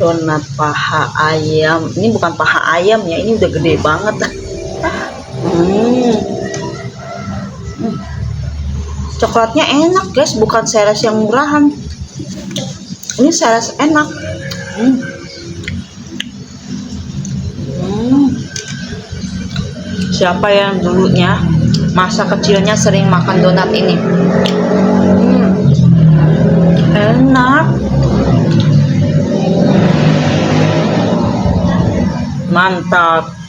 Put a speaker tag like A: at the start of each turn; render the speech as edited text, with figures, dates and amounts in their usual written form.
A: Donat paha ayam. Ini bukan paha ayam ya, ini udah gede banget. Hmm. Coklatnya enak guys, bukan seres yang murahan. Ini seres enak. Siapa yang dulunya masa kecilnya sering makan donat ini? Enak. Mantap.